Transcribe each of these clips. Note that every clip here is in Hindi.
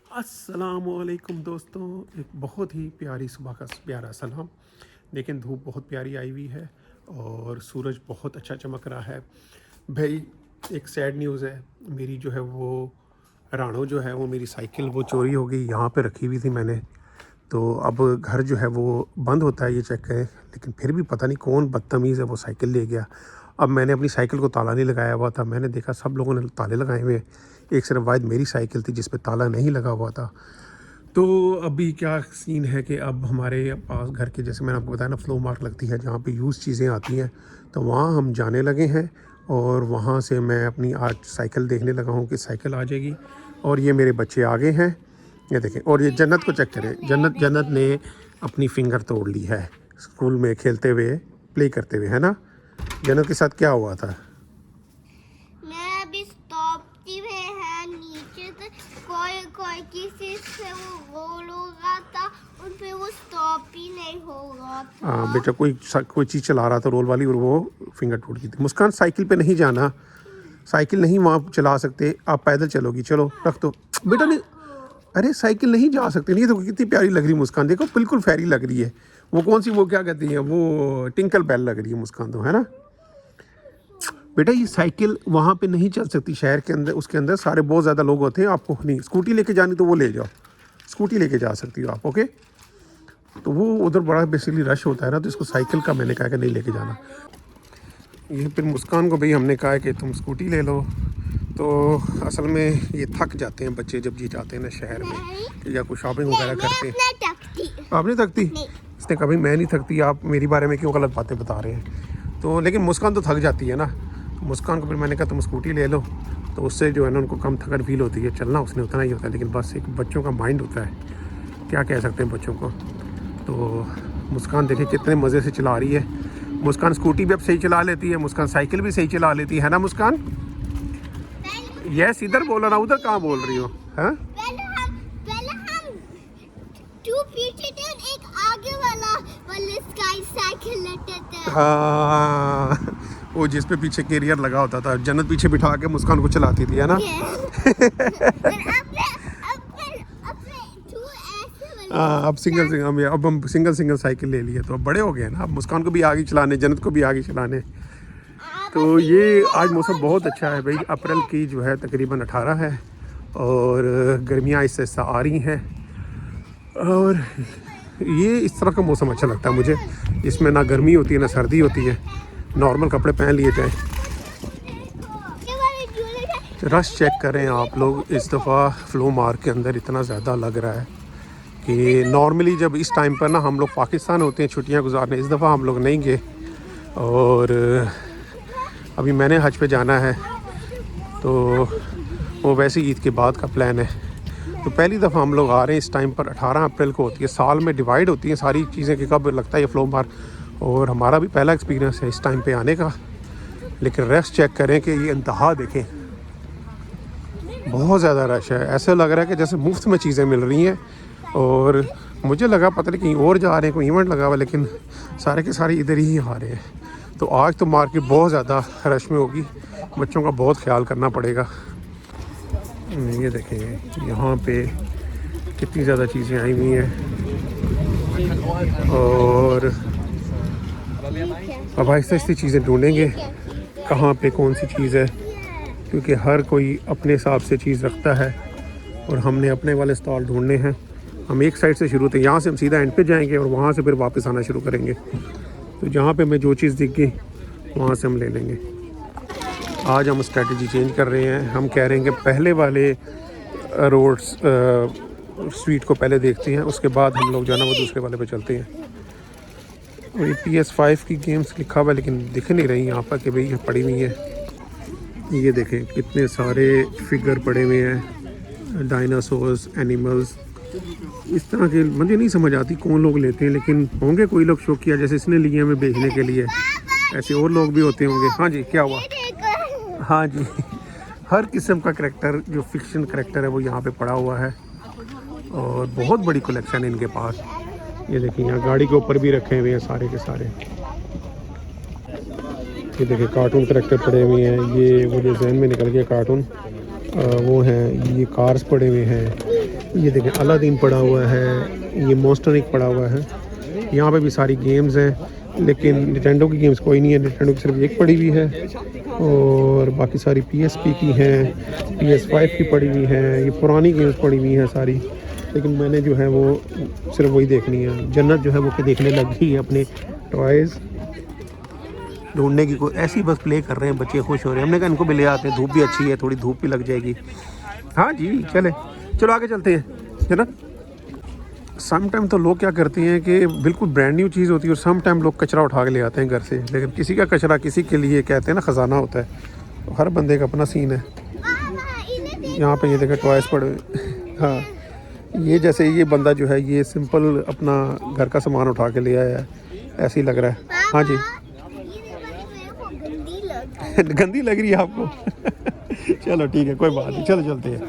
अस्सलामुअलैकुम दोस्तों, एक बहुत ही प्यारी सुबह का प्यारा सलाम। लेकिन धूप बहुत प्यारी आई हुई है और सूरज बहुत अच्छा चमक रहा है। भाई एक सैड न्यूज़ है, मेरी जो है वो रानो जो है वो मेरी साइकिल वो चोरी हो गई। यहाँ पे रखी हुई थी मैंने, तो अब घर जो है वो बंद होता है ये चेक करें, लेकिन फिर भी पता नहीं कौन बदतमीज़ है वो साइकिल ले गया। अब मैंने अपनी साइकिल को ताला नहीं लगाया हुआ था, मैंने देखा सब लोगों ने ताले लगाए हुए, एक सिर्फ वाहिद मेरी साइकिल थी जिस पे ताला नहीं लगा हुआ था। तो अभी क्या सीन है कि अब हमारे पास घर के, जैसे मैंने आपको बताया ना, फ्लो मार्क लगती है जहाँ पे यूज़ चीज़ें आती हैं, तो वहाँ हम जाने लगे हैं। और वहाँ से मैं अपनी आज साइकिल देखने लगा हूँ कि साइकिल आ जाएगी। और ये मेरे बच्चे आ गए हैं, ये देखें। और ये जन्नत को चेक करें, जन्नत ने अपनी फिंगर तोड़ ली है स्कूल में खेलते हुए, प्ले करते हुए, है ना। जन्नत के साथ क्या हुआ था? मैं अभी स्टॉप पे है नीचे से कोई कोई किसी से वो रोल हो रहा था, उन पे वो स्टॉप ही नहीं हो रहा था। हाँ बेटा, कोई चीज़ चला रहा था रोल वाली और वो फिंगर टूट गई थी। मुस्कान, साइकिल पे नहीं जाना, साइकिल नहीं वहाँ चला सकते, आप पैदल चलोगी। चलो रख दो बेटा। नहीं, अरे साइकिल नहीं जा सकते। नहीं, तो कितनी प्यारी लग रही है मुस्कान, देखो बिल्कुल फेरी लग रही है। वो कौन सी, वो क्या कहती है, वो टिंकल बेल लग रही है मुस्कान तो, है ना बेटा। ये साइकिल वहाँ पे नहीं चल सकती शहर के अंदर, उसके अंदर सारे बहुत ज़्यादा लोग होते हैं। आपको नहीं स्कूटी लेके जानी तो वो ले जाओ, स्कूटी लेके जा सकती हो आप, ओके। तो वो उधर बड़ा बेसिकली रश होता है ना, तो इसको साइकिल का मैंने कहा कि नहीं लेके जाना। ये फिर मुस्कान को भाई हमने कहा है कि तुम स्कूटी ले लो। तो असल में ये थक जाते हैं बच्चे जब जी जाते हैं ना शहर में, या कुछ शॉपिंग वगैरह करते हैं। आप नहीं थकती? इसने कहा भाई मैं नहीं थकती, आप मेरी बारे में क्यों गलत बातें बता रहे हैं। तो लेकिन मुस्कान तो थक जाती है ना, तो मुस्कान को फिर मैंने कहा तुम स्कूटी ले लो, तो उससे जो है ना उनको कम थकन फील होती है। चलना उसने उतना ही होता है, लेकिन बस एक बच्चों का माइंड होता है, क्या कह सकते हैं बच्चों को। तो मुस्कान देखिए कितने मज़े से चला रही है। मुस्कान स्कूटी भी अब सही चला लेती है, मुस्कान साइकिल भी सही चला लेती है ना मुस्कान। यस, इधर बोलो ना, उधर कहाँ बोल रही हो? हाँ पहले हम टू पीछे थे, एक आगे वाले स्काई साइकिल लेते थे। हाँ, वो जिस पे पीछे कैरियर लगा होता था, जन्नत पीछे बिठा के मुस्कान को चलाती थी, है ना। हाँ, अब हम सिंगल साइकिल ले लिए, तो अब बड़े हो गए ना, अब मुस्कान को भी आगे चलाने, जन्नत को भी आगे चलाने। तो ये आज मौसम बहुत अच्छा है भाई। अप्रैल की जो है तकरीबन 18 है और गर्मियाँ इससे आ रही हैं। और ये इस तरह का मौसम अच्छा लगता है मुझे, इसमें ना गर्मी होती है ना सर्दी होती है, नॉर्मल कपड़े पहन लिए जाए। रश चेक करें आप लोग, इस दफ़ा फ्लो मार्क के अंदर इतना ज़्यादा लग रहा है कि नॉर्मली जब इस टाइम पर ना हम लोग पाकिस्तान होते हैं छुट्टियां गुजारने, इस दफ़ा हम लोग नहीं गए। और अभी मैंने हज पे जाना है, तो वो वैसे ईद के बाद का प्लान है। तो पहली दफ़ा हम लोग आ रहे हैं इस टाइम पर, 18 अप्रैल को होती है, साल में डिवाइड होती हैं सारी चीज़ें कि कब लगता है ये फ्लो मार्क। और हमारा भी पहला एक्सपीरियंस है इस टाइम पे आने का। लेकिन रश चेक करें कि ये इंतहा देखें, बहुत ज़्यादा रश है। ऐसा लग रहा है कि जैसे मुफ्त में चीज़ें मिल रही हैं। और मुझे लगा पता नहीं कहीं और जा रहे हैं, कोई इवेंट लगा हुआ, लेकिन सारे के सारे इधर ही आ रहे हैं। तो आज तो मार्केट बहुत ज़्यादा रश में होगी, बच्चों का बहुत ख्याल करना पड़ेगा। ये देखें यहाँ पे कितनी ज़्यादा चीज़ें आई हुई हैं। और अब आहिस्ता आहिस्ता चीज़ें ढूंढेंगे कहाँ पे कौन सी चीज़ है, क्योंकि हर कोई अपने हिसाब से चीज़ रखता है और हमने अपने वाले स्टॉल ढूंढने हैं। हम एक साइड से शुरू होते हैं, यहाँ से हम सीधा एंड पे जाएंगे और वहाँ से फिर वापस आना शुरू करेंगे। तो जहाँ पे हमें जो चीज़ दिख गई वहाँ से हम ले लेंगे। आज हम स्ट्रेटजी चेंज कर रहे हैं, हम कह रहे हैं कि पहले वाले रोड्स स्ट्रीट को पहले देखते हैं, उसके बाद हम लोग जो है ना वो दूसरे वाले पे चलते हैं। और ये PS5 की गेम्स लिखा हुआ है, लेकिन दिख नहीं रही यहाँ पर कि भाई ये पड़ी हुई है। ये देखें कितने सारे फिगर पड़े हुए हैं, डायनासोर्स, एनिमल्स, इस तरह के। मुझे नहीं समझ आती कौन लोग लेते हैं, लेकिन होंगे कोई लोग शौकिया, जैसे इसने लिए हमें बेचने के लिए, ऐसे और लोग भी होते होंगे। हाँ जी, क्या हुआ? हाँ जी, हर किस्म का करैक्टर जो फिक्शन करैक्टर है वो यहाँ पे पड़ा हुआ है और बहुत बड़ी कलेक्शन है इनके पास। ये देखिए यहाँ गाड़ी के ऊपर भी रखे हुए हैं सारे के सारे। ये देखिए कार्टून करैक्टर पड़े हुए हैं, ये मुझे जहन में निकल गया कार्टून, वो हैं ये कार्स पड़े हुए हैं, ये देखें अलादीन पड़ा हुआ है, ये मॉन्स्टर एक पड़ा हुआ है। यहाँ पे भी सारी गेम्स हैं, लेकिन निटेंडो की गेम्स कोई नहीं है, निटेंडो की सिर्फ एक पड़ी हुई है और बाकी सारी PSP की हैं, PS5 की पड़ी हुई हैं। ये पुरानी गेम्स पड़ी हुई हैं सारी, लेकिन मैंने जो है वो सिर्फ वही देखनी है। जन्नत जो है वो देखने लग गई है अपने टॉयज़ ढूंढने की। कोई ऐसी बस प्ले कर रहे हैं, बच्चे खुश हो रहे हैं। हमने कहा इनको भी ले आते हैं, धूप भी अच्छी है, थोड़ी धूप भी लग जाएगी। हाँ जी चले, चलो आगे चलते हैं, है ना। सम टाइम तो लोग क्या करते हैं कि बिल्कुल ब्रांड न्यू चीज़ होती है और सम टाइम लोग कचरा उठा के ले आते हैं घर से, लेकिन किसी का कचरा किसी के लिए कहते हैं ना ख़जाना होता है। तो हर बंदे का अपना सीन है। यहाँ पे ये देखें टॉयज़ पड़े हुए। हाँ, ये जैसे ये बंदा जो है ये सिंपल अपना घर का सामान उठा के ले आया है, ऐसे ही लग रहा है। हाँ जी गंदी लग रही है आपको चलो ठीक है, कोई बात नहीं, चलो चलते हैं।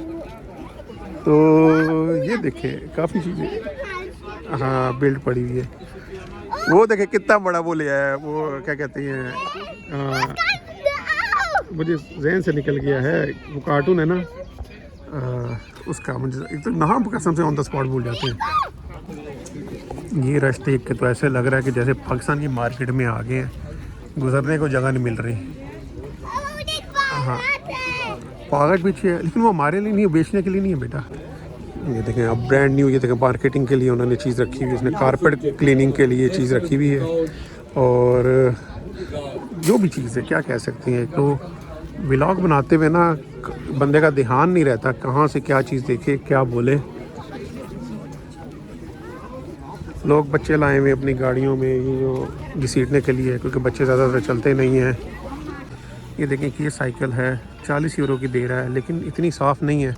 तो ये देखे काफ़ी चीज़ें, हाँ बेल्ट पड़ी हुई है। वो देखे कितना बड़ा वो ले आया है, वो क्या कहते हैं, मुझे जहन से निकल गया है, वो कार्टून है ना, उसका मुझे एक तो नाम कसम से ऑन द स्पॉट भूल जाते हैं। ये रश देख के तो ऐसे लग रहा है कि जैसे पाकिस्तान की मार्केट में आ गए हैं, गुजरने को जगह नहीं मिल रही। हाँ पागट पीछे है, लेकिन वो हमारे लिए नहीं है, बेचने के लिए नहीं है बेटा। ये देखें अब ब्रांड न्यू, ये देखें मार्केटिंग के लिए उन्होंने चीज़ रखी हुई है, इसने कारपेट क्लीनिंग के लिए चीज़ रखी हुई है। और जो भी चीज़ है क्या कह सकते हैं, तो व्लॉग बनाते हुए ना बंदे का ध्यान नहीं रहता कहाँ से क्या चीज़ देखे क्या बोले। लोग बच्चे लाए हुए अपनी गाड़ियों में ये घसीटने के लिए, क्योंकि बच्चे ज़्यादातर चलते नहीं हैं। ये देखें कि ये साइकिल है 40 यूरो की दे रहा है, लेकिन इतनी साफ़ नहीं है।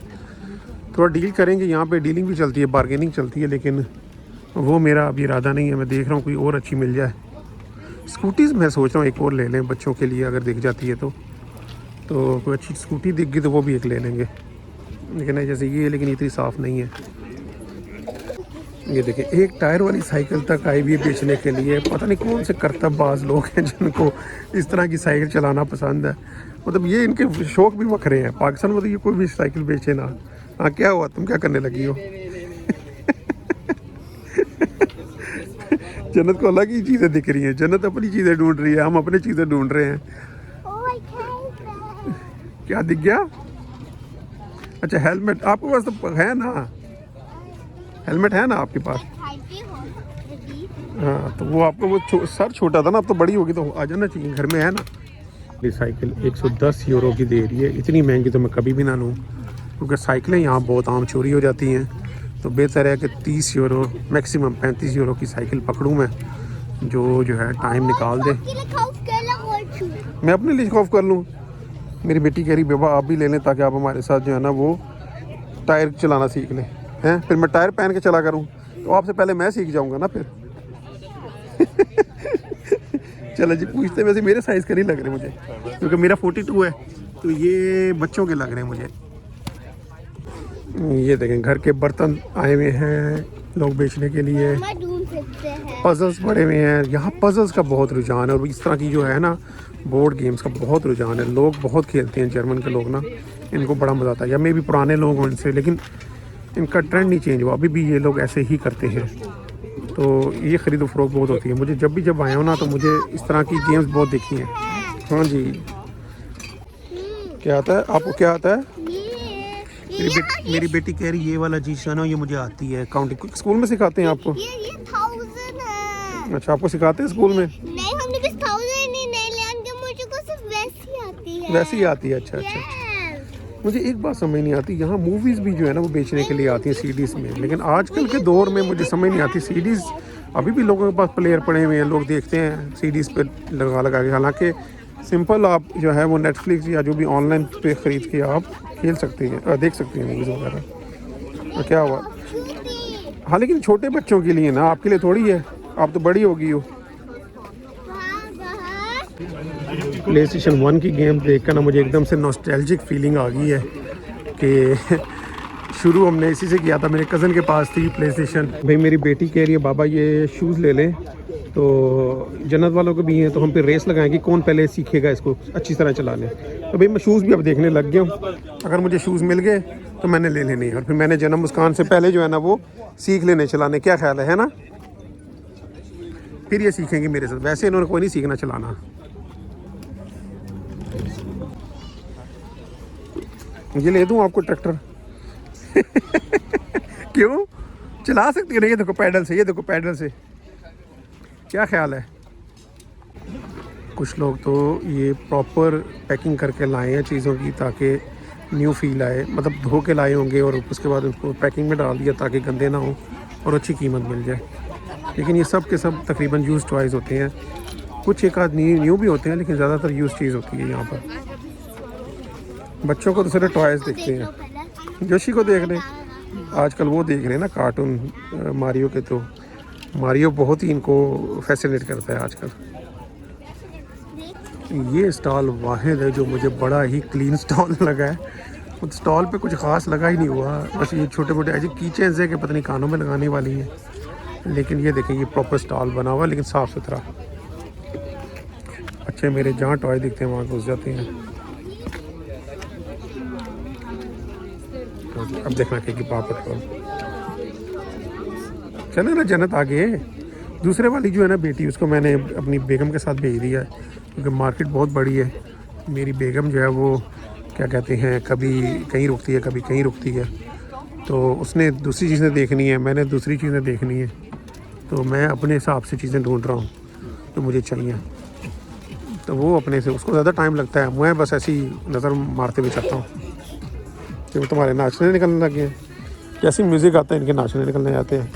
थोड़ा डील करेंगे, यहाँ पे डीलिंग भी चलती है, बार्गेनिंग चलती है, लेकिन वो मेरा अभी इरादा नहीं है। मैं देख रहा हूँ कोई और अच्छी मिल जाए। स्कूटीज़ मैं सोच रहा हूँ एक और ले लें बच्चों के लिए, अगर दिख जाती है तो कोई अच्छी स्कूटी दिख गई तो वो भी एक ले लेंगे। लेकिन जैसे ये, लेकिन इतनी साफ़ नहीं है। ये देखें एक टायर वाली साइकिल तक आई हुई है बेचने के लिए। पता नहीं कौन से करतबबाज लोग हैं जिनको इस तरह की साइकिल चलाना पसंद है। मतलब ये इनके शौक भी वखरे हैं। पाकिस्तान में तो ये कोई भी साइकिल बेचे ना। हाँ क्या हुआ, तुम क्या करने लगी हो जन्नत को अलग ही चीज़ें दिख रही हैं, जन्नत अपनी चीज़ें ढूंढ रही है, हम अपनी चीज़ें ढूंढ रहे हैं। क्या दिख गया? अच्छा हेलमेट आपके पास तो है ना, हेलमेट है ना आपके पास? हाँ तो वो आपको वो सर छोटा था ना, अब तो बड़ी होगी तो आ जाना चाहिए, घर में है ना। ये साइकिल 110 यूरो की दे रही है। इतनी महंगी तो मैं कभी भी ना लूँ, क्योंकि साइकिलें यहाँ बहुत आम चोरी हो जाती हैं। तो बेहतर है कि 30 यूरो मैक्सिमम 35 यूरो की साइकिल पकड़ूँ मैं, जो है टाइम निकाल दे। मैं अपने लिए खौफ कर लूँ। मेरी बेटी कह रही बेबा आप भी ले लें ताकि आप हमारे साथ जो है ना वो टायर चलाना सीख लें हैं। फिर मैं टायर पहन के चला करूँ तो आपसे पहले मैं सीख जाऊँगा ना फिर चलो जी पूछते, वैसे मेरे साइज़ के नहीं लग रहे मुझे, क्योंकि मेरा 42 है, तो ये बच्चों के लग रहे हैं मुझे। ये देखें घर के बर्तन आए हुए हैं लोग बेचने के लिए, पजल्स पड़े हुए हैं। यहाँ पजल्स का बहुत रुझान है और इस तरह की जो है ना बोर्ड गेम्स का बहुत रुझान है। लोग बहुत खेलते हैं, जर्मन के लोग ना, इनको बड़ा मज़ा आता है। या मे भी पुराने लोग हों इनसे, लेकिन इनका ट्रेंड नहीं चेंज हुआ, अभी भी ये लोग ऐसे ही करते हैं। तो ये ख़रीदो फरोख्त बहुत होती है। मुझे जब आया हो ना तो मुझे इस तरह की गेम्स बहुत देखी हैं। हाँ जी क्या आता है आपको, क्या आता है? मेरी बेटी कह रही ये वाला जी शनो ये मुझे आती है, काउंटिंग स्कूल में सिखाते हैं आपको? ये 1000 है। अच्छा आपको सिखाते हैं स्कूल में? नहीं हमने बस 1000 नहीं लेंगे, मुझे को सिर्फ वैसी आती है। वैसे ही आती है? अच्छा अच्छा। मुझे एक बात समझ नहीं आती, यहाँ मूवीज़ भी जो है ना वो बेचने के लिए आती हैं CDs में, लेकिन आजकल के दौर में मुझे समझ नहीं आती। CDs अभी भी लोगों के पास प्लेयर पड़े हुए हैं, लोग देखते हैं CDs पे लगा के। हालांकि सिंपल आप जो है वो नेटफ्लिक्स या जो भी ऑनलाइन पे ख़रीद के आप खेल सकते हैं, देख सकते हैं मूवीज़ वगैरह। तो क्या हुआ? हाँ लेकिन छोटे बच्चों के लिए ना, आपके लिए थोड़ी है, आप तो बड़ी होगी हो। PlayStation 1 की गेम देख कर ना मुझे एकदम से नॉस्टैल्जिक फीलिंग आ गई है कि शुरू हमने इसी से किया था। मेरे कज़न के पास थी PlayStation। भाई मेरी बेटी कह रही है बाबा ये शूज़ ले लें, तो जन्नत वालों को भी हैं, तो हम फिर रेस लगाएंगे कौन पहले सीखेगा इसको अच्छी तरह चलाने। तो भाई मैं शूज़ भी अब देखने लग गया हूँ। अगर मुझे शूज़ मिल गए तो मैंने ले लेनी है। और फिर मैंने जन्म मुस्कान से पहले जो है ना वो सीख लेने चलाने, क्या ख्याल है ना? फिर ये सीखेंगे मेरे साथ, वैसे इन्होंने कोई नहीं सीखना चलाना। ये ले दूँ आपको ट्रैक्टर? क्यों? चला सकती है ना? ये देखो पैडल से, ये देखो पैडल से, क्या ख्याल है? कुछ लोग तो ये प्रॉपर पैकिंग करके लाए हैं चीज़ों की ताकि न्यू फील आए, मतलब धो के लाए होंगे और उसके बाद उसको पैकिंग में डाल दिया ताकि गंदे ना हो और अच्छी कीमत मिल जाए। लेकिन ये सब के सब तकरीबन यूज़ टॉयज़ होते हैं, कुछ एक आध न्यू भी होते हैं, लेकिन ज़्यादातर यूज़ चीज़ होती है यहाँ पर। बच्चों को तो सिर्फ टॉयज़ दिखते हैं। जोशी को देख लें, आजकल वो देख रहे हैं ना कार्टून मारियो के, तो मारियो बहुत ही इनको फैसिनेट करता है आजकल। ये स्टॉल वाहिद है जो मुझे बड़ा ही क्लीन स्टॉल लगा है। उस स्टॉल पे कुछ ख़ास लगा ही नहीं हुआ, बस ये छोटे मोटे ऐसे कीचेन्स है कि पता नहीं कानों में लगाने वाली हैं। लेकिन ये देखें, ये प्रॉपर स्टॉल बना हुआ लेकिन साफ़ सुथरा। अच्छे मेरे जहाँ टॉय दिखते हैं वहाँ घुस जाते हैं। अब देखना कि पापड़ को चले ना जन्नत आगे। दूसरे वाली जो है ना बेटी, उसको मैंने अपनी बेगम के साथ भेज दिया है क्योंकि मार्केट बहुत बड़ी है। मेरी बेगम जो है वो क्या कहते हैं, कभी कहीं रुकती है कभी कहीं रुकती है, तो उसने दूसरी चीज़ें देखनी है, मैंने दूसरी चीज़ें देखनी है, तो मैं अपने हिसाब से चीज़ें ढूंढ रहा हूँ तो मुझे चाहिए। तो वो अपने से, उसको ज़्यादा टाइम लगता है, मैं बस ऐसी नज़र मारते हुए चलता हूँ कि वो तुम्हारे नाचने निकलने लगे हैं। कैसी म्यूज़िक आता है इनके, नाचने निकलने जाते हैं।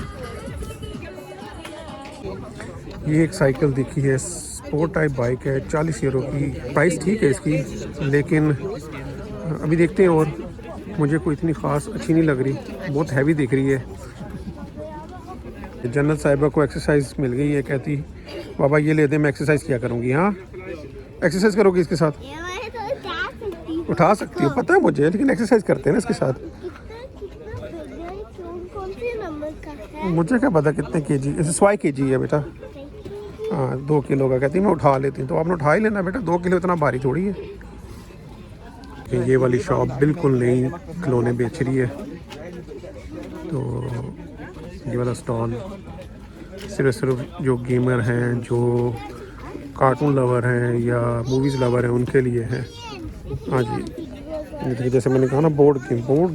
ये एक साइकिल दिखी है, स्पोर्ट टाइप बाइक है, 40 यूरो की प्राइस ठीक है इसकी, लेकिन अभी देखते हैं। और मुझे कोई इतनी ख़ास अच्छी नहीं लग रही, बहुत हैवी दिख रही है। जन्नत साहिबा को एक्सरसाइज मिल गई है, कहती बाबा ये ले दे, मैं एक्सरसाइज किया करूँगी। हाँ एक्सरसाइज करोगी इसके साथ? उठा सकती हो, पता है मुझे, लेकिन एक्सरसाइज करते हैं ना इसके साथ। मुझे क्या पता कितने केजी, ऐसे 100 kg है बेटा। हाँ 2 किलो का कहती मैं उठा लेती हूँ, तो आपने उठा ही लेना बेटा, 2 किलो इतना भारी थोड़ी है। ये वाली शॉप बिल्कुल नई खिलौने बेच रही है। तो ये वाला स्टॉल सिर्फ जो गेमर हैं, जो कार्टून लवर हैं या मूवीज़ लवर हैं उनके लिए है। हाँ जी, जैसे मैंने कहा ना, बोर्ड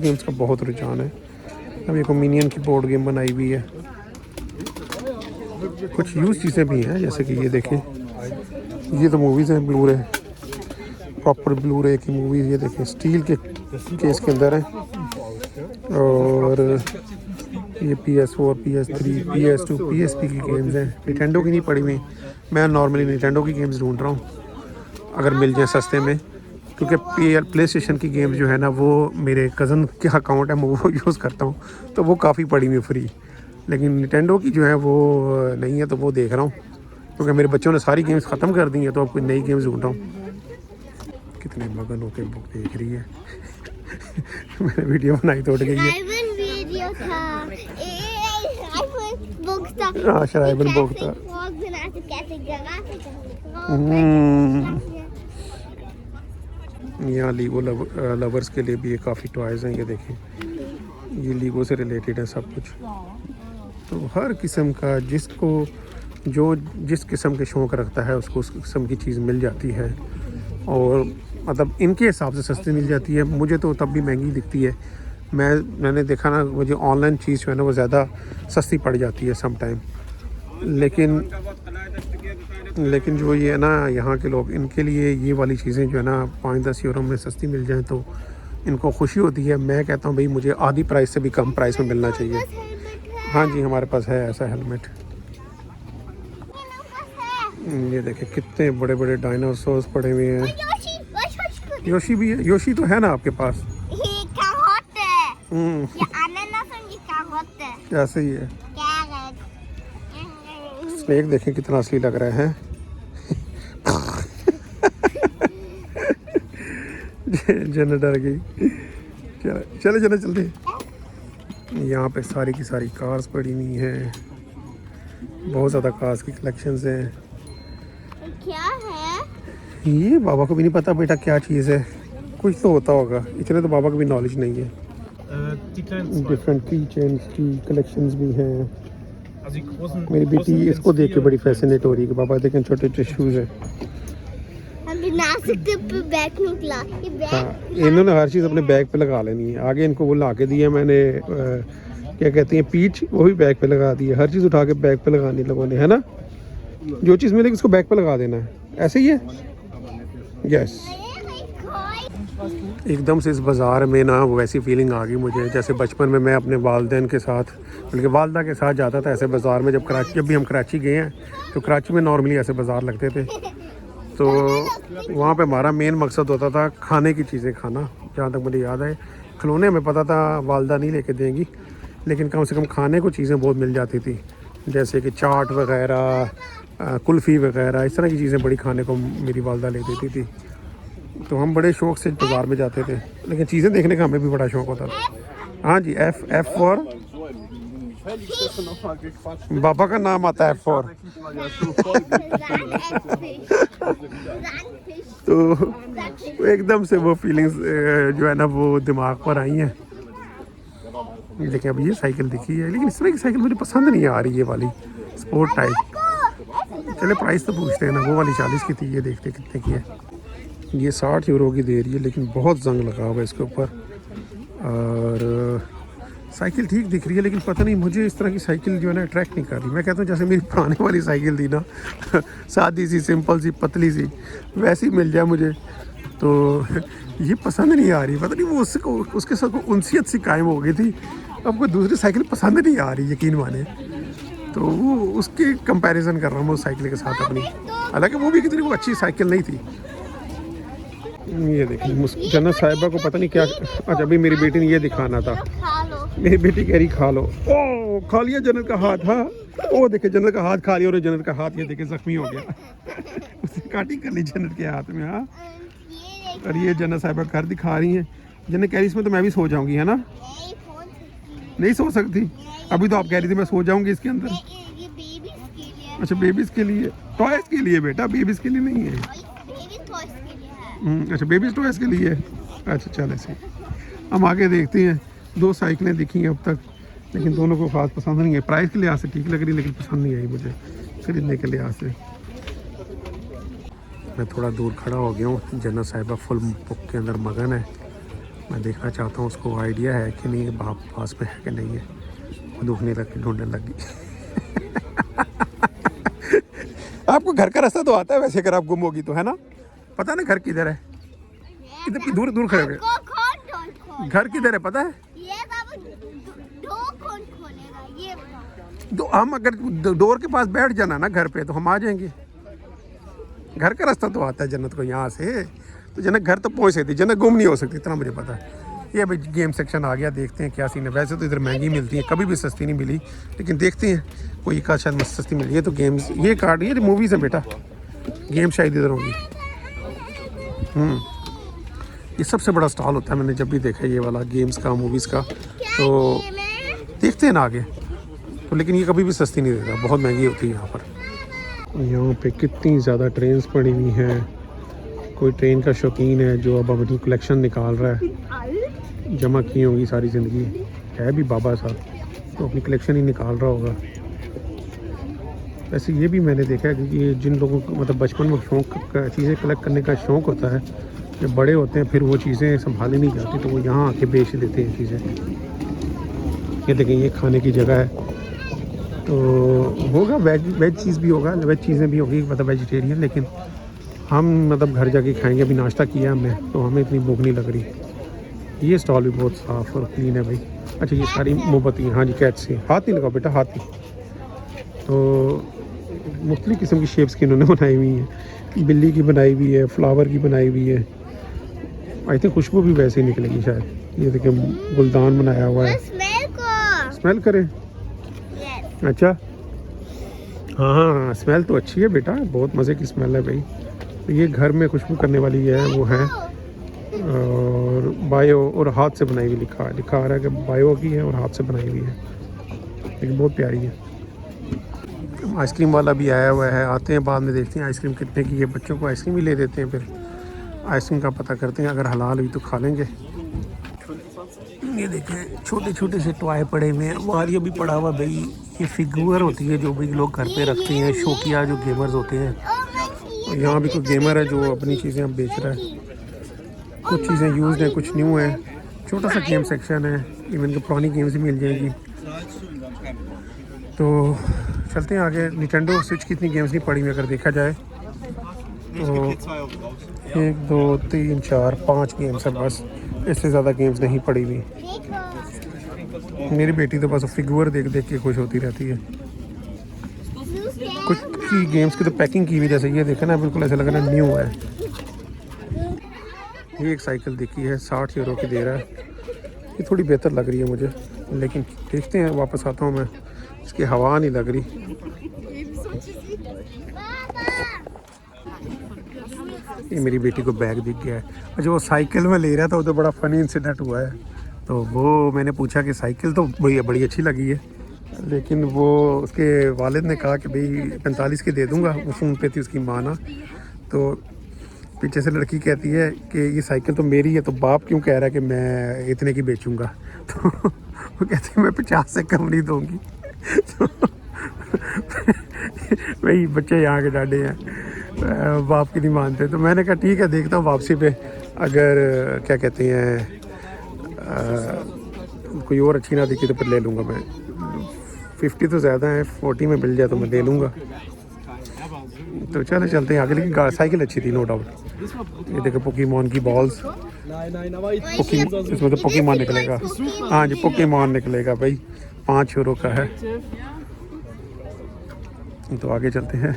गेम्स का बहुत रुझान है। अब एक मिनियन की बोर्ड गेम बनाई हुई है। कुछ यूज़ चीज़ें भी हैं, जैसे कि ये देखें, ये तो मूवीज़ हैं, ब्लू रे, प्रॉपर ब्लू रे की मूवीज़। ये देखें स्टील के केस के अंदर है। और ये PS4, PS3, PS2, PSP की गेम्स हैं। निंटेंडो की नहीं पड़ी हुई, मैं नॉर्मली निंटेंडो की गेम्स ढूंढ रहा हूँ अगर मिल जाए सस्ते में, क्योंकि प्ले स्टेशन की गेम्स जो है ना वो मेरे कज़न के अकाउंट है, मैं वो यूज़ करता हूँ, तो वो काफ़ी पड़ी हुई फ्री। लेकिन निंटेंडो की जो है वो नहीं है, तो वो देख रहा हूँ क्योंकि मेरे बच्चों ने सारी गेम्स ख़त्म कर दी हैं, तो अब कोई नई गेम्स ढूंढ रहा हूँ। कितने मगन होकर बुक देख रही है। मैंने वीडियो बनाई तो उठ गई है। हाँ शराइबन बुक था। यहाँ लीगो लवर्स के लिए भी ये काफ़ी टॉयज़ हैं। ये देखें, ये लीगो से रिलेटेड है सब कुछ। तो हर किस्म का जिसको जो जिस किस्म के शौक़ रखता है उसको उस किस्म की चीज़ मिल जाती है, और मतलब इनके हिसाब से सस्ती मिल जाती है। मुझे तो तब भी महंगी दिखती है। मैंने देखा ना, मुझे ऑनलाइन चीज़ जो है ना वो ज़्यादा सस्ती पड़ जाती है सम टाइम। लेकिन जो ये है ना यहाँ के लोग, इनके लिए ये वाली चीज़ें जो है ना 5-10 यूरो में सस्ती मिल जाएँ तो इनको खुशी होती है। मैं कहता हूँ भाई मुझे आधी प्राइस से भी कम प्राइस में मिलना चाहिए। हाँ जी, हमारे पास है ऐसा हेलमेट। ये देखें कितने बड़े बड़े डायनासोर्स पड़े हुए हैं। योशी भी है, योशी तो है ना आपके पास? ऐसे ही है। स्नेक देखें कितना असली लग रहा है। जन डर गई। चले जल्दी। यहाँ पे सारी की सारी कार्स पड़ी हुई हैं, बहुत ज़्यादा कार्स की कलेक्शंस हैं। क्या है ये बाबा को भी नहीं पता बेटा क्या चीज़ है, कुछ तो होता होगा, इतने तो बाबा को भी नॉलेज नहीं है। Die kleinen zwei. डिफरेंट की चेन्स की कलेक्शंस भी हैं। Also die großen. मेरी बेटी großen इसको देख के N4 बड़ी फैसिनेट हो रही है कि पापा देखें छोटे छोटे शूज़ हैं। हम बिना सकते पे बैग निकला ये बैग हाँ, इन्होंने हर चीज़ अपने बैग पे लगा लेनी है। आगे इनको वो ला के दिया मैंने क्या कहती हैं पीच, वो भी बैग पे लगा दी है। हर चीज़ उठा के बैग पे लगानी लोगों ने, है ना। जो चीज़ मिलेगी उसको बैग पे लगा देना है, ऐसे ही है। यस, एकदम से इस बाज़ार में ना वो वैसी फीलिंग आ गई मुझे जैसे बचपन में मैं अपने वालदेन के साथ, बल्कि वालदा के साथ जाता था ऐसे बाज़ार में। जब भी हम कराची गए हैं तो कराची में नॉर्मली ऐसे बाज़ार लगते थे, तो वहाँ पे हमारा मेन मकसद होता था खाने की चीज़ें खाना। जहाँ तक मुझे याद है, खिलौने हमें पता था वालदा नहीं लेके देंगी, लेकिन कम से कम खाने को चीज़ें बहुत मिल जाती थी, जैसे कि चाट वगैरह, कुल्फ़ी वगैरह, इस तरह की चीज़ें बड़ी खाने को मेरी वालदा ले देती थी। तो हम बड़े शौक़ से बाज़ार में जाते थे, लेकिन चीज़ें देखने का हमें भी बड़ा शौक़ होता था। हाँ जी, एफ फॉर पापा का नाम आता है, एफ फॉर। तो एकदम से वो फीलिंग्स जो है ना वो दिमाग पर आई हैं। देखिए अब ये साइकिल दिखी है, लेकिन इस तरह की साइकिल मुझे पसंद नहीं आ रही, ये वाली स्पोर्ट टाइप। चले प्राइस तो पूछते हैं ना। वो वाली 40 की थी, ये देखते कितने की है। ये 60 यूरो की दे रही है, लेकिन बहुत जंग लगा हुआ है इसके ऊपर। और साइकिल ठीक दिख रही है, लेकिन पता नहीं मुझे इस तरह की साइकिल जो है ना अट्रैक्ट नहीं कर रही। मैं कहता हूँ जैसे मेरी पुराने वाली साइकिल थी ना सादी सी, सिंपल सी, पतली सी, वैसी मिल जाए मुझे तो ये पसंद नहीं आ रही। पता नहीं वो उसके साथ उनसियत सी कायम हो गई थी, अब कोई दूसरी साइकिल पसंद नहीं आ रही, यकीन माने। तो वो उसके कंपैरिजन कर रहा हूँ उस साइकिल के साथ अपनी, हालांकि वो भी कितनी वो अच्छी साइकिल नहीं थी। ये देखिए जन्नत साहिबा को पता नहीं क्या, अच्छा अभी मेरी बेटी ने ये दिखाना था। खा लो। मेरी बेटी कह रही खा लो। ओ खा लिया जन्नत का हाथ। हाँ ओ देखे जन्नत का हाथ खा लिया, और जन्नत का हाथ ये देखे जख्मी हो गया उसने काटी कर ली जन्नत के हाथ में। हाँ, ये और ये जन्नत साहिबा घर दिखा रही हैं। जन्नत कह रही इसमें तो मैं भी सो जाऊंगी, है ना। नहीं फोन सकती नहीं सो सकती, अभी तो आप कह रही थी मैं सो जाऊंगी इसके अंदर। ये बेबीज के लिए अच्छा बेबीज़ के लिए, टॉयज़ के लिए बेटा, बेबीज़ के लिए नहीं है। बेबी टॉयज के लिए है। अच्छा बेबीज़ टॉयज़ के लिए। अच्छा चल ऐसे हम आगे देखते हैं। 2 साइकिलें दिखी हैं अब तक, लेकिन दोनों को ख़ास पसंद नहीं है। प्राइस के लिहाज से ठीक लग रही, लेकिन पसंद नहीं आई मुझे खरीदने के लिहाज से। मैं थोड़ा दूर खड़ा हो गया हूँ। जन्नत साहिबा फुल बुक के अंदर मगन है। मैं देखना चाहता हूँ उसको आइडिया है कि नहीं, बाप पास में है कि नहीं है। दुखने लग गई, ढूंढने लग गई आपको घर का रास्ता तो आता है वैसे, अगर आप गुम होगी तो, है ना। पता ना घर किधर है, इधर दूर दूर खड़े हो गए। घर किधर है पता है। ये बाबू दो कौन खोलेगा ये बताओ। तो हम अगर डोर के पास बैठ जाना ना घर पे, तो हम आ जाएंगे। घर का रास्ता तो आता है जन्नत को यहाँ से, तो जन्नत घर तो पहुँच सकती, जन्नत गुम नहीं हो सकती, इतना मुझे पता है। ये भाई गेम सेक्शन आ गया, देखते हैं क्या सीन है। वैसे तो इधर महंगी मिलती है, कभी भी सस्ती नहीं मिली, लेकिन देखते हैं कोई का शायद सस्ती मिली है। तो गेम्स, ये कार्ड, ये मूवीज़ है बेटा, गेम शायद इधर होंगी। ये सबसे बड़ा स्टॉल होता है, मैंने जब भी देखा है ये वाला गेम्स का, मूवीज़ का। तो देखते हैं ना आगे तो, लेकिन ये कभी भी सस्ती नहीं देता, बहुत महंगी होती है यहाँ पर। यहाँ पे कितनी ज़्यादा ट्रेन्स पड़ी हुई हैं। कोई ट्रेन का शौकीन है जो अब अपनी कलेक्शन निकाल रहा है, जमा की होगी सारी ज़िंदगी, है भी बाबा साहब, तो अपनी कलेक्शन ही निकाल रहा होगा। वैसे ये भी मैंने देखा है कि ये जिन लोगों को मतलब बचपन में शौक़ चीज़ें कलेक्ट करने का शौक़ होता है, जब बड़े होते हैं फिर वो चीज़ें संभाली नहीं जाती, तो वो यहाँ आके बेच देते हैं चीज़ें। ये देखें, ये खाने की जगह है, तो होगा वेज चीज़ भी होगा, वेज चीज़ें भी होगी, मतलब वेजिटेरियन। लेकिन हम मतलब घर जाके खाएंगे, अभी नाश्ता किया हमने, तो हमें इतनी भूख नहीं लग रही। ये स्टॉल भी बहुत साफ़ और क्लीन है भाई। अच्छा ये सारी मोमबत्ती, हाँ जी कैट से, हाथ नहीं लगाओ बेटा, हाथ नहीं। तो मुख्तलिफ़ किस्म की शेप्स की इन्होंने बनाई हुई हैं, बिल्ली की बनाई हुई है, फ्लावर की बनाई हुई है। आई थिंक खुशबू भी वैसे ही निकलेगी शायद। ये देखिए गुलदान बनाया हुआ है, स्मेल करें। अच्छा हाँ हाँ, स्मेल तो अच्छी है बेटा, बहुत मज़े की स्मेल है भाई। तो ये घर में खुशबू करने वाली है, वो है और बायो और हाथ से बनाई हुई लिखा आ रहा है कि बायो की है और हाथ से बनाई हुई है, लेकिन बहुत प्यारी है। आइसक्रीम वाला भी आया हुआ है, आते हैं बाद में देखते हैं आइसक्रीम कितने की है। बच्चों को आइसक्रीम ही ले देते हैं, फिर आइसक्रीम का पता करते हैं, अगर हलाल हुई तो खा लेंगे। ये देखें छोटे छोटे से टॉय पड़े हुए हैं। और ये भी पड़ा हुआ भाई, ये फिगर होती है जो भाई लोग घर पे रखते हैं, शौकिया जो गेमर्स होते हैं। और यहाँ भी कोई गेमर है जो अपनी चीज़ें अब बेच रहा है। कुछ चीज़ें यूज्ड हैं, कुछ न्यू है। छोटा सा गेम सेक्शन है, इवन के पुरानी गेम्स भी मिल जाएगी। तो चलते हैं आगे। निंटेंडो स्विच की इतनी गेम्स नहीं पड़ी हुई अगर देखा जाए तो 1 2 3 4 5 गेम्स है बस, इससे ज़्यादा गेम्स नहीं पड़ी हुई। मेरी बेटी तो बस फिगर देख देख के खुश होती रहती है। कुछ की गेम्स की तो पैकिंग की हुई, जैसे ये देखा ना, बिल्कुल ऐसा लग रहा है न्यू है। ये एक साइकिल देखी है, 60 यूरो की दे रहा है। ये थोड़ी बेहतर लग रही है मुझे, लेकिन देखते हैं, वापस आता हूँ मैं। इसकी हवा नहीं लग रही। ये मेरी बेटी को बैग दिख गया है। जो साइकिल में ले रहा था वो तो बड़ा फ़नी इंसिडेंट हुआ है। तो वो मैंने पूछा कि साइकिल तो भैया बड़ी अच्छी लगी है, लेकिन वो उसके वालिद ने कहा कि भाई 45 की दे दूंगा। वो फ़ोन पे थी उसकी माँ ना, तो पीछे से लड़की कहती है कि ये साइकिल तो मेरी है, तो बाप क्यों कह रहा है कि मैं इतने की बेचूंगा। तो वो कहती है मैं 50 से कम नहीं दूंगी। तो वही बच्चे यहाँ के डाडे हैं, बाप की नहीं मानते। तो मैंने कहा ठीक है, देखता हूँ वापसी पे अगर क्या कहते हैं कोई और अच्छी ना दिखी तो फिर ले लूँगा मैं। 50 तो ज़्यादा है, 40 में मिल जाए तो मैं ले लूँगा। तो चलो चलते हैं आगे। लेकिन साइकिल अच्छी थी नो डाउट। ये देखो पोकेमॉन की बॉल्स, इसमें तो पोकेमॉन निकलेगा। हाँ जी पोकेमॉन निकलेगा भाई, 5 यूरो का है। तो आगे चलते हैं।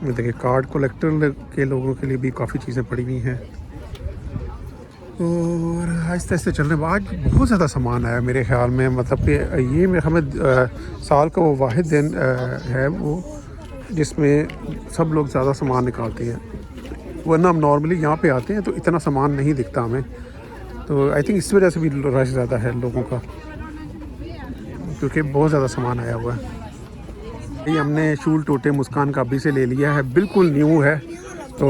ये देखिए कार्ड कलेक्टर के लोगों के लिए भी काफ़ी चीज़ें पड़ी हुई हैं। और आहिस्ते आहिस्ते चल रहे। आज बहुत ज़्यादा सामान आया मेरे ख्याल में, मतलब कि ये मेरे ख्याल में साल का वो वाहिद दिन है वो जिसमें सब लोग ज़्यादा सामान निकालते हैं। वरना हम नॉर्मली यहाँ पे आते हैं तो इतना सामान नहीं दिखता हमें। तो आई थिंक इस वजह से भी रश ज़्यादा है लोगों का, क्योंकि बहुत ज़्यादा सामान आया हुआ है। ये हमने शूल टोटे मुस्कान का अभी से ले लिया है, बिल्कुल न्यू है। तो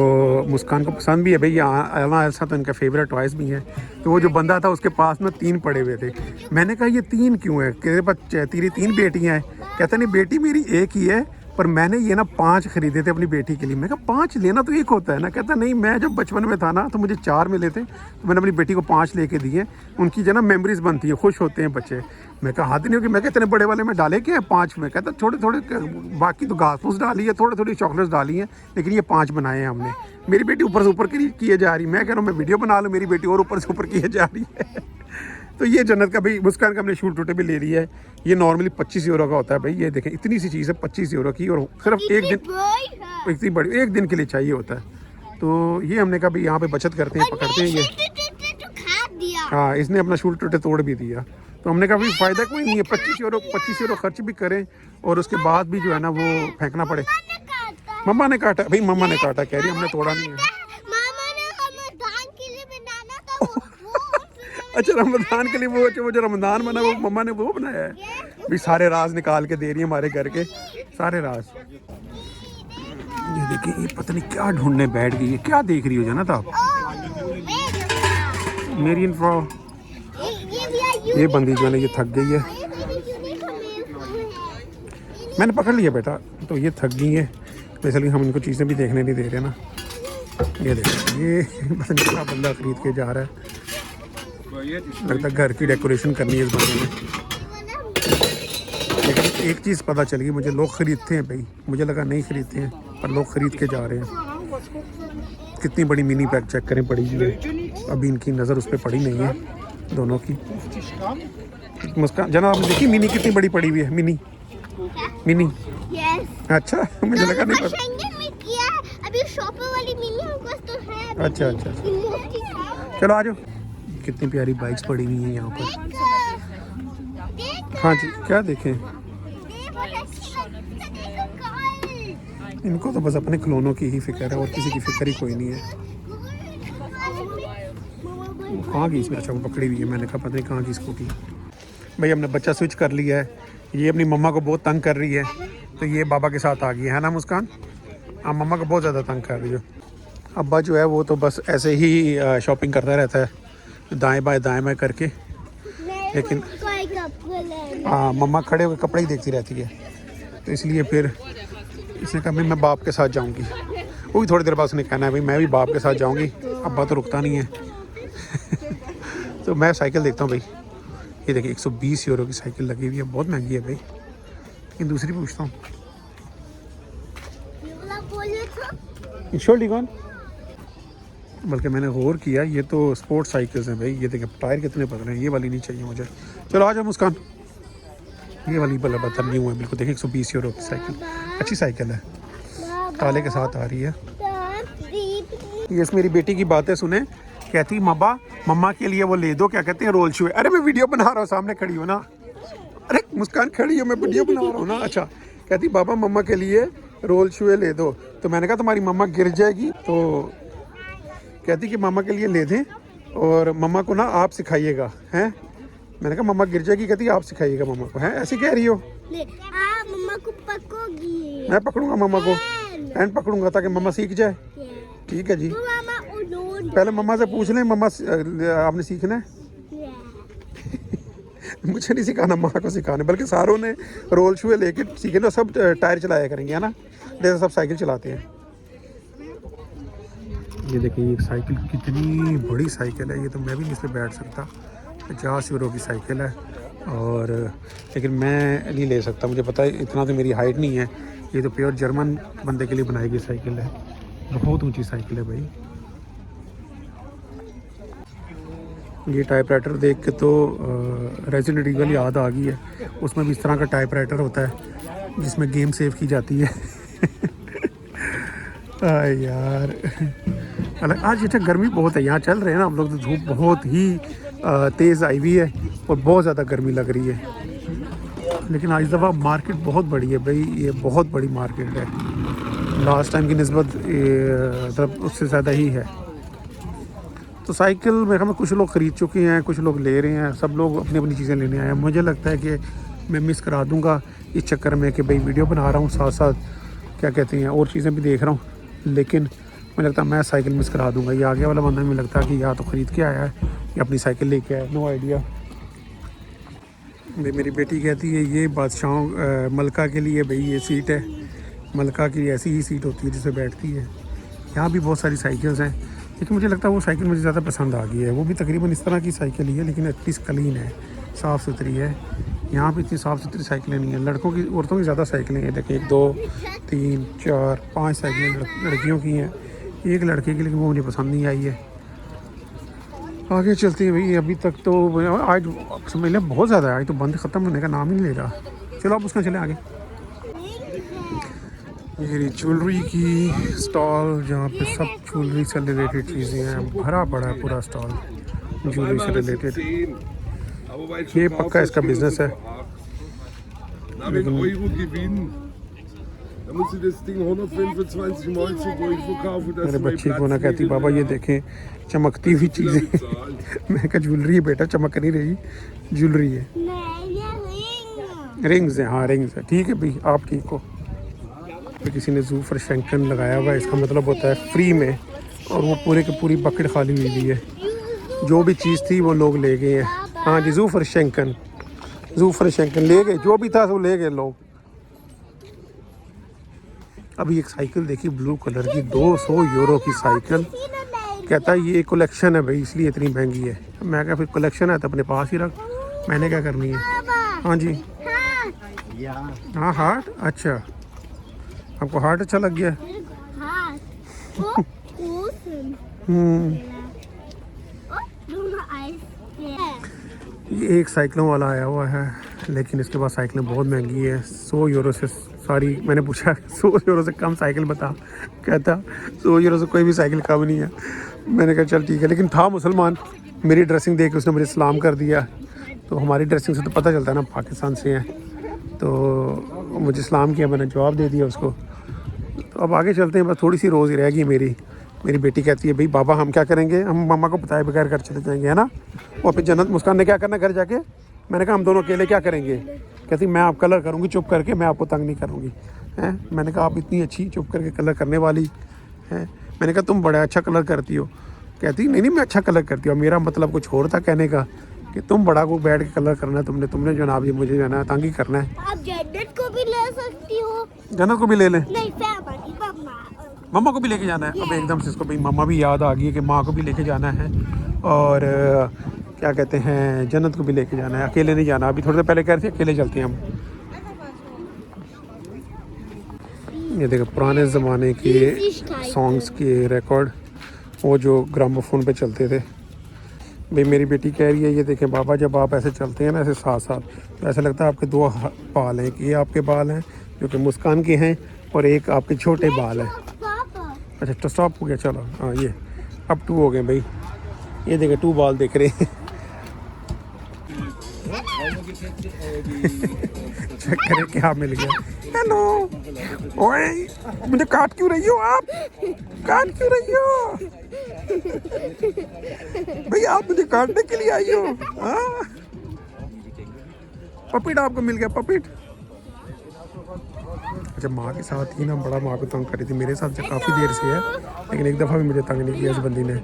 मुस्कान को पसंद भी है भाई। आला ऐसा तो इनका फेवरेट टॉयस भी है। तो वो जो बंदा था उसके पास में 3 पड़े हुए थे। मैंने कहा ये 3 क्यों है, तेरे पास तेरी 3 बेटियां हैं। कहता नहीं बेटी मेरी एक ही है, पर मैंने ये ना 5 खरीदे थे अपनी बेटी के लिए। मैं कहा 5 लेना तो एक होता है ना। कहता नहीं, मैं जब बचपन में था ना तो मुझे 4 मिले थे, तो मैंने अपनी बेटी को 5 लेके दिए। उनकी जो ना मेमोरीज बनती है, खुश होते हैं बच्चे। मैं कहा हाथ नहीं होगी। मैं कहते इतने बड़े वाले में डाले क्या 5 में। कहता थोड़े थोड़े, बाकी तो घास फूस डाली है, थोड़ी थोड़ी चॉकलेट्स डाली हैं, लेकिन ये 5 बनाए हैं हमने। मेरी बेटी ऊपर से ऊपर किए जा रही है। मैं कह रहा हूँ मैं वीडियो बना लूँ, मेरी बेटी और ऊपर से ऊपर किए जा रही है। तो ये जन्नत का भाई मुस्कान का हमने शूल टोटे भी ले लिया है। ये नॉर्मली 25 यूरो का होता है भाई। ये देखें इतनी सी चीज़ है 25 यूरो की, और सिर्फ एक दिन, इतनी बड़ी एक दिन के लिए चाहिए होता है। तो ये हमने कहा भाई यहाँ पे बचत करते हैं, पकड़ते हैं ये। हाँ इसने अपना शूल टोटे तोड़ भी दिया। तो हमने कहा भाई फ़ायदा कोई नहीं है, 25 यूरो खर्च भी करें और उसके बाद भी जो है ना वो फेंकना पड़े। मम्मा ने काटा भाई, मम्मा ने काटा, कह रही हमने तोड़ा नहीं है। अच्छा रमज़ान के लिए वो जो रमज़ान बना वो मम्मा ने वो बनाया है भी। सारे राज निकाल के दे रही है हमारे घर के सारे राज। ये देखिए ये पता नहीं क्या ढूंढने बैठ गई है। क्या देख रही हो जन्नत आप? मेरी इन्फो ये बंदी जो है ना ये थक गई है। मैंने पकड़ लिया बेटा। तो ये थक गई है, इसलिए हम इनको चीज़ें भी देखने नहीं दे रहे ना। ये देखो ये पता नहीं क्या बंदा खरीद के जा रहा है। लगता है घर की डेकोरेशन करनी है इस बंदे ने। लेकिन एक चीज़ पता चल गई मुझे, लोग ख़रीदते हैं भाई। मुझे लगा नहीं ख़रीदते हैं, पर लोग ख़रीद के जा रहे हैं। कितनी बड़ी मिनी पैक चेक करें पड़ी हुई है। अभी इनकी नज़र उस पर पड़ी नहीं है दोनों की। मुस्कान जना आपने देखी मिनी कितनी बड़ी पड़ी हुई है? मिनी मिनी अच्छा मुझे लगा नहीं पता। अच्छा अच्छा चलो आ जाओ। कितनी प्यारी बाइक्स पड़ी हुई हैं यहाँ पर। हाँ जी क्या देखें, इनको तो बस अपने खिलौनों की ही फिक्र है और किसी की फिक्र ही कोई नहीं है। कहाँ की इसमें? अच्छा वो पकड़ी हुई है। मैंने कहा पता नहीं कहाँ की स्कूटी। भाई हमने बच्चा स्विच कर लिया है। ये अपनी मम्मा को बहुत तंग कर रही है, तो ये बाबा के साथ आ गई है ना मुस्कान। हाँ मम्मा को बहुत ज़्यादा तंग कर रही है। अब्बा जो है वो तो बस ऐसे ही शॉपिंग करता रहता है, दाएं बाएं करके। लेकिन कोई कपड़े लेना। हाँ, मम्मा खड़े हुए कपड़े ही देखती रहती है, तो इसलिए फिर इसने कहा भाई मैं बाप के साथ जाऊंगी। वो भी थोड़ी देर बाद उसने कहना है भाई मैं भी बाप के साथ जाऊंगी, अब्बा तो रुकता नहीं है। तो मैं साइकिल देखता हूँ भाई। ये देखिए 120 यूरो की साइकिल लगी हुई है, बहुत महंगी है भाई। लेकिन दूसरी पूछता हूँ, ये वाला बोले तो इंश्योरली कौन, बल्कि मैंने गौर किया ये तो स्पोर्ट्स साइकिल्स हैं भाई। ये देखिए टायर कितने पतले हैं, ये वाली नहीं चाहिए मुझे। चलो आ जाओ मुस्कान, ये वाली बल्ला बता न्यू है बिल्कुल। देखिए 120 यूरो की साइकिल, अच्छी साइकिल है, ताले के साथ आ रही है। ये इस मेरी बेटी की बातें सुने, कहती मम्मा के लिए वो ले दो, क्या कहते हैं, रोल शू। अरे मैं वीडियो बना रहा हूँ, सामने खड़ी हो ना। अरे मुस्कान खड़ी हो, मैं वीडियो बना रहा हूँ ना। अच्छा, कहती बाबा मम्मा के लिए रोल शूए ले दो। तो मैंने कहा तुम्हारी मम्मा गिर जाएगी, तो कहती कि मामा के लिए ले दें और मम्मा को ना आप सिखाइएगा, हैं। मैंने कहा मम्मा गिर जाएगी, कहती आप सिखाइएगा मम्मा को, हैं, ऐसी कह रही हो। मम्मा को पकड़ोगी। मैं पकड़ूंगा मम्मा को, हैंड पकड़ूंगा ताकि मम्मा सीख जाए। ठीक है जी, पहले मम्मा से पूछ लें, मम्मा आपने सीखना है। मुझे नहीं सिखाना, माँ को सिखाना, बल्कि सारों ने रोल शूए लेके सीखे ना, सब टायर चलाया करेंगे, है ना, जैसे सब साइकिल चलाते हैं। ये देखिए एक साइकिल कितनी बड़ी साइकिल है, ये तो मैं भी इस पर बैठ सकता। 50 यूरो की साइकिल है, और लेकिन मैं नहीं ले सकता, मुझे पता है इतना तो मेरी हाइट नहीं है। ये तो प्योर जर्मन बंदे के लिए बनाई गई साइकिल है, बहुत ऊंची साइकिल है भाई। ये टाइपराइटर देख के तो रेजिडेंट ईवल याद आ गई है। उसमें भी इस तरह का टाइपराइटर होता है जिसमें गेम सेव की जाती है। यार अलग आज अच्छा गर्मी बहुत है, यहाँ चल रहे हैं ना हम लोग, तो धूप बहुत ही तेज़ आई हुई है और बहुत ज़्यादा गर्मी लग रही है। लेकिन आज दफ़ा मार्केट बहुत बड़ी है भाई, ये बहुत बड़ी मार्केट है, लास्ट टाइम की निस्बत मतलब उससे ज़्यादा ही है। तो साइकिल मेरे ख्याल में कुछ लोग ख़रीद चुके हैं, कुछ लोग ले रहे हैं, सब लोग अपनी अपनी चीज़ें लेने आए हैं। मुझे लगता है कि मैं मिस करा दूँगा इस चक्कर में कि भाई वीडियो बना रहा हूँ, साथ साथ क्या कहते हैं और चीज़ें भी देख रहा हूँ, लेकिन मुझे लगता है मैं साइकिल मिस करा दूँगा। ये आगे वाला बंदा मुझे लगता है कि या तो ख़रीद के आया है या अपनी साइकिल लेके आया, नो आइडिया। मेरी बेटी कहती है ये बादशाहों मलका के लिए भाई ये सीट है, मलका की ऐसी ही सीट होती है जिससे बैठती है। यहाँ भी बहुत सारी साइकिल्स हैं, लेकिन मुझे लगता है वो साइकिल मुझे ज़्यादा पसंद आ गई है। वो भी तकरीबन इस तरह की साइकिल ही है, लेकिन एटलीस्ट क्लीन है, साफ़ सुथरी है। यहाँ पे इतनी साफ़ सुथरी साइकिलें नहीं है, लड़कों की औरतों की ज़्यादा साइकिलें हैं। देखिए 1 2 3 4 5 साइकिलें लड़कियों की हैं, एक लड़के की, लेकिन वो मुझे पसंद नहीं आई है। आगे चलते हैं भाई, अभी तक तो आज समझ लें बहुत ज़्यादा है, आज तो बंद ख़त्म होने का नाम ही नहीं ले रहा। चलो आप उसका चले आगे। ये ज्वेलरी की स्टॉल, जहाँ पे सब ज्वेलरी से रिलेटेड चीज़ें हैं, भरा पड़ा है पूरा स्टॉल ज्वेलरी से रिलेटेड। ये पक्का इसका बिजनेस है। मेरे बच्ची को ना कहती बाबा ये देखें चमकती हुई चीज़ें। मैं कहा ज्वेलरी है बेटा, चमक नहीं रही, ज्वेलरी है, रिंग्स हैं। हाँ रिंग्स है, ठीक है भाई आप ठीक हो। तो किसी ने ज़ूफर शेंकन लगाया हुआ है, इसका मतलब होता है फ्री में, और वो पूरे की पूरी बकेट खाली हुई हुई है, जो भी चीज़ थी वो लोग ले गए हैं। हाँ जी ज़ूफर शेंकन ले गए, जो भी था वो ले गए लोग। अभी एक साइकिल देखी ब्लू कलर की, 200 यूरो की साइकिल। कहता है ये कलेक्शन है भाई इसलिए इतनी महंगी है। मैं क्या फिर कलेक्शन है तो अपने पास ही रख, मैंने क्या करनी है। हाँ जी हाँ हार्ट, अच्छा आपको हार्ट अच्छा लग गया। ये एक साइकिलों वाला आया हुआ है, लेकिन इसके पास साइकिलें बहुत महंगी है, 100 यूरो से सारी। मैंने पूछा 100 यूरो से कम साइकिल बता, कहता 100 यूरो से कोई भी साइकिल कम नहीं है। मैंने कहा चल ठीक है, लेकिन था मुसलमान, मेरी ड्रेसिंग देख के उसने मुझे सलाम कर दिया। तो हमारी ड्रेसिंग से तो पता चलता है ना पाकिस्तान से हैं, तो मुझे सलाम किया, मैंने जवाब दे दिया उसको। तो अब आगे चलते हैं, बस थोड़ी सी रोज़ रह गई मेरी बेटी कहती है भाई बाबा हम क्या करेंगे, हम मम्मा को बताए बगैर घर चले जाएंगे, है ना। और फिर जन्नत मुस्कान ने क्या करना घर जाके, मैंने कहा हम दोनों अकेले क्या करेंगे, कहती मैं आप कलर करूँगी चुप करके, मैं आपको तंग नहीं करूँगी, हैं। मैंने कहा आप इतनी अच्छी चुप करके कलर करने वाली हैं। मैंने कहा तुम बड़ा अच्छा कलर करती हो, कहती नहीं मैं अच्छा कलर करती हूँ। मेरा मतलब कुछ और था कहने का कि तुम बड़ा को बैठ के कलर करना है तुमने जनाब, ये मुझे जो है ना तंग ही करना है। आप जन्नत को भी ले सकती हो। जन्नत को भी ले लें, नहीं फैमिली मम्मा। मम्मा को भी लेके जाना है। अब एकदम से इसको भाई मम्मा भी याद आ गई है कि माँ को भी लेके जाना है और क्या कहते हैं जन्नत को भी लेके जाना है, अकेले नहीं जाना। अभी थोड़ी देर पहले कह रहे थे अकेले चलते हैं हम। ये देखो पुराने ज़माने के सॉन्ग्स के रिकॉर्ड, वो जो ग्रामोफोन पे चलते थे। भाई मेरी बेटी कह रही है ये देखें बाबा, जब आप ऐसे चलते हैं ना ऐसे साथ साथ, तो ऐसा लगता है आपके दो बाल हैं। कि ये आपके बाल हैं जो कि मुस्कान के हैं और एक आपके छोटे बाल हैं। पापा अच्छा तो स्टॉप हो गया, चलो हाँ ये अब 2 हो गए भाई। ये देखें 2 बाल दिख रहे हैं। चेक करें क्या मिल गया। हेलो, ओए मुझे काट क्यों रही हो आप? काट क्यों रही हो भाई? आप मुझे काटने के लिए आई हो? हाँ पपिट आपको मिल गया, पपिट। अच्छा माँ के साथ ही ना बड़ा माँ को तंग करी थी, मेरे साथ जो काफ़ी देर से है, लेकिन एक दफ़ा भी मुझे तंग नहीं किया इस बंदी ने।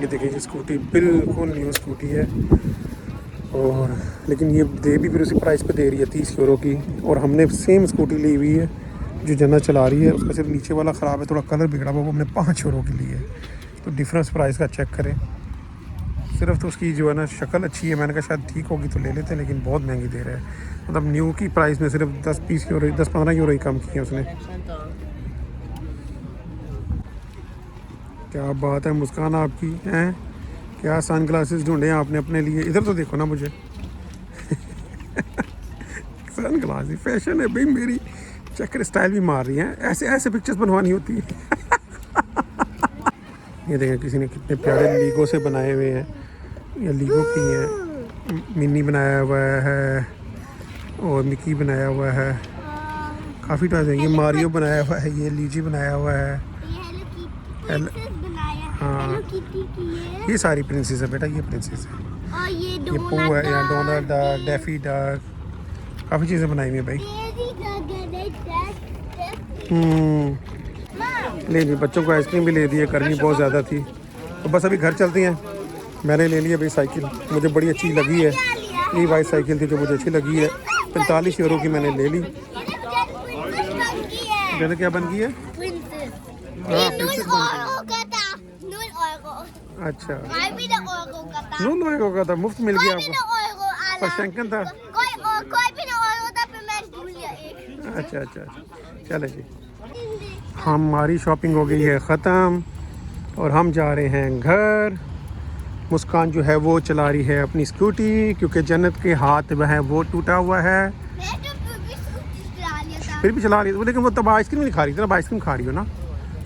ये देखिए ये स्कूटी बिल्कुल न्यू स्कूटी है और लेकिन ये दे भी फिर उसी प्राइस पे दे रही है 30 यूरो की। और हमने सेम स्कूटी ली हुई है जो जन्नत चला रही है, उसका सिर्फ नीचे वाला ख़राब है, थोड़ा कलर बिगड़ा हुआ, वो हमने 5 यूरो की ली है। तो डिफरेंस प्राइस का चेक करें। सिर्फ तो उसकी जो है ना शक्ल अच्छी है, मैंने कहा शायद ठीक होगी तो ले लेते हैं, लेकिन बहुत महंगी दे रहे हैं। मतलब न्यू की प्राइस में सिर्फ 10-20 यूरो 10-15 यूरो ही कम किए उसने। क्या बात है मुस्कान आपकी हैं, क्या सन ग्लासेस ढूंढे आपने अपने लिए? इधर तो देखो ना मुझे। सन ग्लासेस फैशन है भाई मेरी। चक्कर स्टाइल भी मार रही हैं, ऐसे ऐसे पिक्चर्स बनवानी होती है। ये देखें किसी ने कितने प्यारे लीगो से बनाए हुए हैं, ये लीगो की हैं। मिनी बनाया हुआ है और मिकी बनाया हुआ है, काफ़ी टाइप है। ये मारियो बनाया हुआ है, ये लीजी बनाया हुआ है। हाँ ये सारी प्रिंसेस है बेटा, ये प्रिंसेस है। और ये पू है, यहाँ डोनाल्ड डक, डेफी डक, काफ़ी चीज़ें बनाई हुई है भाई। ले जी बच्चों को आइसक्रीम भी ले दी है, गर्मी बहुत ज़्यादा थी तो बस अभी घर चलते हैं। मैंने ले लिया भाई साइकिल, मुझे बड़ी अच्छी लगी है। ये वाइट साइकिल थी जो मुझे अच्छी लगी है, 45 यूरो की मैंने ले ली। जैसे क्या बन गई है? हाँ प्रिंसेस बन गई। अच्छा 0 यूरो का था, मुफ्त मिल गया आपको? प्रशंकन था? अच्छा अच्छा चले जी, हमारी शॉपिंग हो गई है ख़त्म और हम जा रहे हैं घर। मुस्कान जो है वो चला रही है अपनी स्कूटी क्योंकि जन्नत के हाथ में है वो टूटा हुआ है। फिर भी चला रही है, लेकिन वो तब आइसक्रीम नहीं खा रही थी ना, आइसक्रीम खा रही हो ना,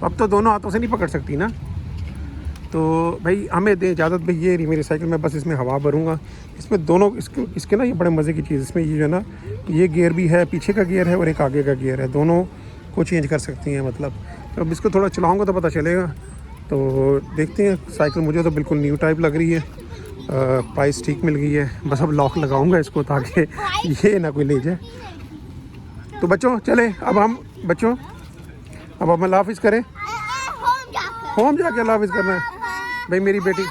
अब तो दोनों हाथों से नहीं पकड़ सकती ना। तो भाई हमें दे इजाज़त भाई, ये रही मेरी साइकिल, मैं बस इसमें हवा भरूँगा। इसमें दोनों इसके ना ये बड़े मज़े की चीज़, इसमें ये जो है ना ये गियर भी है, पीछे का गियर है और एक आगे का गियर है, दोनों को चेंज कर सकती हैं। मतलब तो अब इसको थोड़ा चलाऊँगा तो पता चलेगा। तो देखते हैं, साइकिल मुझे तो बिल्कुल न्यू टाइप लग रही है, प्राइस ठीक मिल गई है। बस अब लॉक लगाऊँगा इसको ताकि ये ना कोई ले जाए। तो बच्चों चले अब हम बच्चों अब हम अल्लाह हाफ़िज़ करें, होम जाके अल्लाह हाफ़िज़ करना है भाई। मेरी बेटी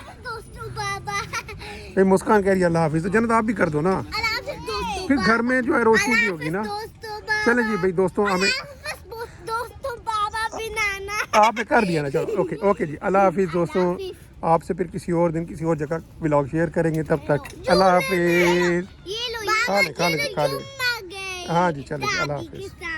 भाई मुस्कान कह रही है अल्लाह हाफ़िज़, तो जन्नत आप भी कर दो ना, फिर घर में जो है रोशनी भी होगी ना। चले जी भाई दोस्तों, हमें आपने कर दिया ना, चलो ओके ओके जी, अल्लाह हाफ़िज़ दोस्तों। आपसे फिर किसी और दिन किसी और जगह व्लॉग शेयर करेंगे, तब तक अल्लाह हाफ़िज़। खा ले हाँ जी चलो अल्लाह हाफ़िज़।